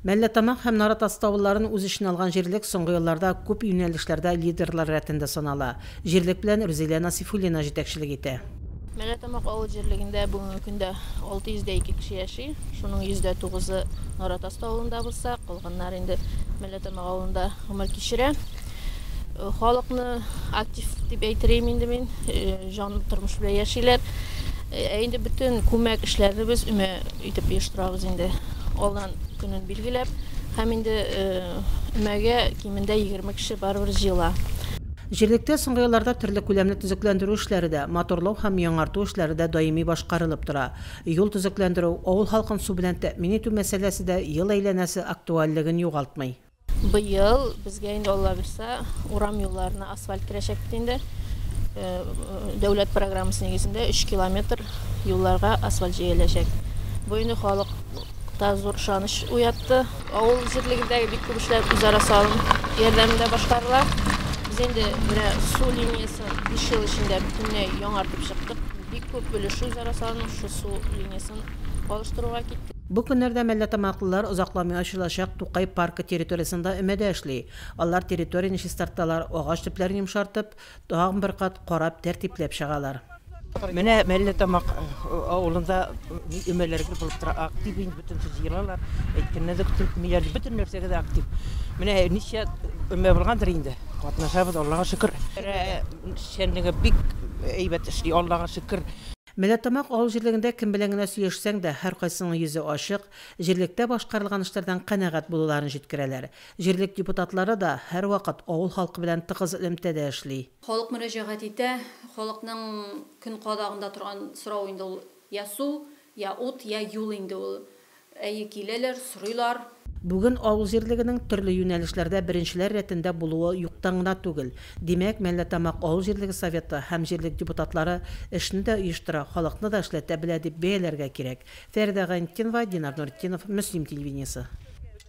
Мәлләтамак һәм Наратас тавылларын үз ишенә алган җирлек соңгы елларда күп юнәлешләрдә лидерлар рәтендә санала. Җирлек белән Рүзилә Насифуллина җитәкчелек итә. Мәлләтамак авыл җирлегендә бүгенге көндә 602 кеше яши. Шуның 109-ы Наратас тавылында булса, калганнар инде Мәлләтамак авылында гомер кичерә. Халыкны актив дип әйтергә инде мин, җан тормыш белән яшиләр. Инде бөтен күмәк эшләрне без үмә итеп оештырабыз инде. Алдан көнен билгеләп, һәм инде өмәгә кимендә 20 кеше барыбер җыела. Җирлектә соңгы елларда төрле күләмле төзекләндерү эшләре дә, моторлау һәм яңарту эшләре дә даими башкарылып тора. Юл төзекләндерү, авыл халкын су белән тәэмин итү мәсьәләсе дә ел әйләнәсе актуальлыгын югалтмый. Быел безгә инде Алла бирсә, урам юлларына асфальт керәчәк бит инде. Дәүләт программасы нигезендә 3 километр юлларга асфальт җәяләчәк. Бу инде халыкта зур ышаныч уятты. Авыл җирлегендәге бик күп эшләр үзара салым ярдәмендә башкарыла. Biz инде су линиясын 5 ел эчендә бөтенләй яңартып чыктык. Бик күп өлеш үзара салым шу су линиясын алыштыруга китте. Бу көннәрдә Мәлләтамаклылар озакламый ачылачак Тукай паркы территориясында өмәдә эшли. Алар территорияны чистарталар, агач төпләрен йомшартып, тагын бер кат карап тәртипләп чыгалар. Менә Мәлләтамак авылында өмәләргә булып тора, актив бөтен җыелалар. Әйткәндә күп миллиард бөтен нәрсәгә дә актив. Менә ничә өмә булгандыр инде. Катнашабыз, Аллага шөкер. Шәнлеге бик әйбәт эшли, Аллага шөкер. Мәлләтамак авыл җирлегендә кем белән генә сөйләшсәң дә һәр кайсының йөзе ачык, җирлектә башкарылган эшләрдән канәгать булуларын җиткерәләр. Җирлек депутатлары да һәр вакыт авыл халкы белән тыгыз элемтәдә эшли. Халык мөрәҗәгать итә, халыкның көн кадагында торган сорау инде ул я су, я ут, я юл инде ул. Әйе киләләр, сорыйлар. Бүген авыл җирлегенең төрле юнәлешләрдә беренчеләр рәтендә булуы юктан гына түгел. Димәк, Мәлләтамак авыл җирлеге советы һәм җирлек депутатлары эшне дә оештыра, халыкны да эшләтә белә дип бәяләргә кирәк. Фәридә Гайнетдинова, Динар Нуретдинов, Мөслим телевидениесе.